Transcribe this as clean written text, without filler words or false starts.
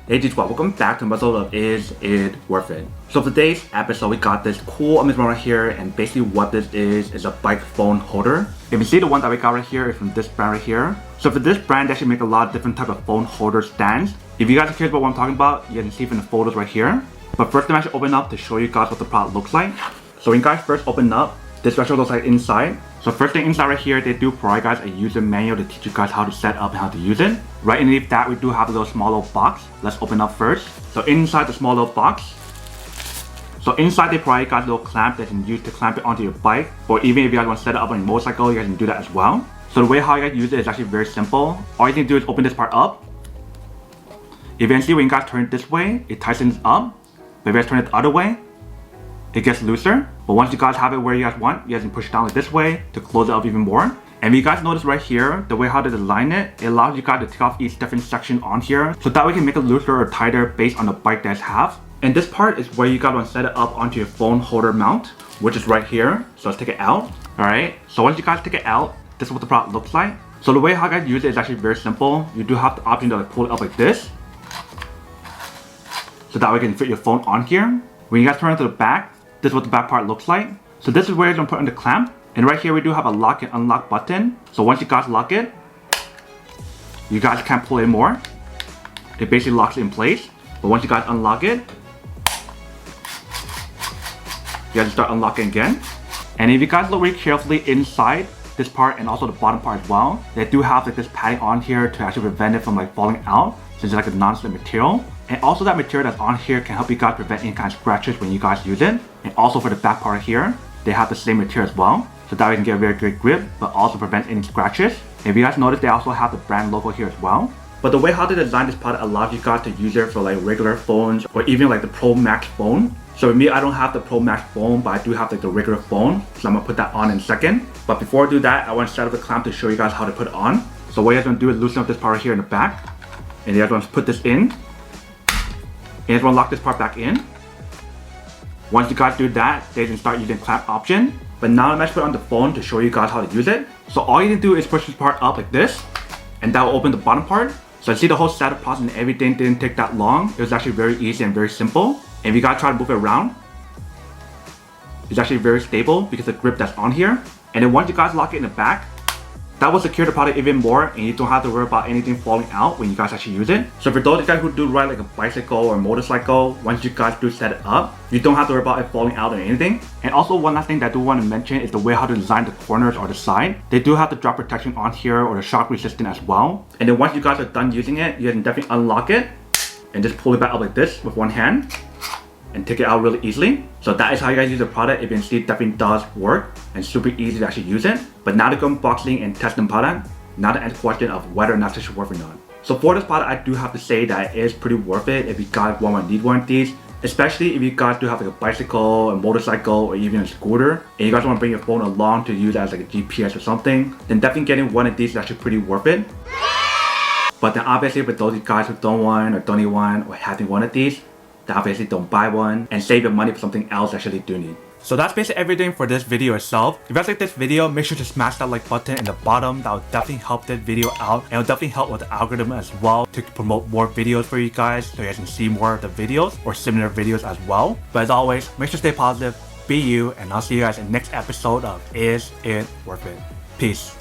Hey G12, welcome back to another episode of Is It Worth It? So for today's episode, we got this cool image right here, and basically what this is a bike phone holder. If you see the one that we got right here is from this brand right here. So for this brand, they actually make a lot of different type of phone holder stands. If you guys are curious about what I'm talking about, you can see from the photos right here. But first, I'm actually open up to show you guys what the product looks like. So when you guys first open up, this actually looks like inside. So first thing inside right here, they do provide guys a user manual to teach you guys how to set up and how to use it. Right underneath that, we do have a little small little box. Let's open up first. So inside the small little box, so inside they provide guys a little clamp that you can use to clamp it onto your bike, or even if you guys want to set it up on your motorcycle, you guys can do that as well. So the way how you guys use it is actually very simple. All you can do is open this part up. Eventually, when you guys turn it this way, it tightens up. But if you guys turn it the other way, it gets looser. But once you guys have it where you guys want, you guys can push it down like this way to close it up even more. And if you guys notice right here, the way how they design it, it allows you guys to take off each different section on here. So that way you can make it looser or tighter based on the bike that you have. And this part is where you guys want to set it up onto your phone holder mount, which is right here. So let's take it out. Alright, so once you guys take it out, this is what the product looks like. So the way how you guys use it is actually very simple. You do have the option to pull it up like this. So that way you can fit your phone on here. When you guys turn it to the back, this is what the back part looks like. So this is where you're going to put in the clamp. And right here we do have a lock and unlock button. So once you guys lock it, you guys can't pull it more. It basically locks it in place. But once you guys unlock it, you guys start unlocking again. And if you guys look really carefully inside this part and also the bottom part as well, they do have like this padding on here to actually prevent it from like falling out, since it's like a non-slip material. And also that material that's on here can help you guys prevent any kind of scratches when you guys use it. And also for the back part here, they have the same material as well. So that way you can get a very good grip, but also prevent any scratches. And if you guys notice, they also have the brand logo here as well. But the way how they design this product allows you guys to use it for like regular phones or even like the Pro Max phone. So with me, I don't have the Pro Max phone, but I do have like the regular phone. So I'm gonna put that on in a second. But before I do that, I want to set up the clamp to show you guys how to put it on. So what you guys want to do is loosen up this part right here in the back. And you guys want to put this in. And you guys want to lock this part back in. Once you guys do that, they can start using clamp option. But now I'm actually put it on the phone to show you guys how to use it. So all you need to do is push this part up like this, and that will open the bottom part. So I see the whole setup process and everything didn't take that long. It was actually very easy and very simple. And if you guys try to move it around, it's actually very stable because of the grip that's on here. And then once you guys lock it in the back, that will secure the product even more, and you don't have to worry about anything falling out when you guys actually use it. So for those guys who do ride like a bicycle or motorcycle, once you guys do set it up, you don't have to worry about it falling out or anything. And also one last thing that I do want to mention is the way how to design the corners or the side. They do have the drop protection on here or the shock resistant as well. And then once you guys are done using it, you can definitely unlock it and just pull it back up like this with one hand and take it out really easily. So that is how you guys use the product. If you can see, it definitely does work and super easy to actually use it. But now to go unboxing and test the product, now to answer the question of whether or not this is worth it or not. So for this product, I do have to say that it is pretty worth it if you guys want to need one of these. Especially if you guys do have like a bicycle, a motorcycle, or even a scooter, and you guys want to bring your phone along to use as like a GPS or something, then definitely getting one of these is actually pretty worth it. But then obviously for those guys who don't want or don't need one or having one of these, then obviously don't buy one and save your money for something else you actually do need. So that's basically everything for this video itself. If you guys like this video, make sure to smash that like button in the bottom. That will definitely help this video out, and it will definitely help with the algorithm as well to promote more videos for you guys, so you guys can see more of the videos or similar videos as well. But as always, make sure to stay positive, be you, and I'll see you guys in the next episode of Is It Worth It? Peace.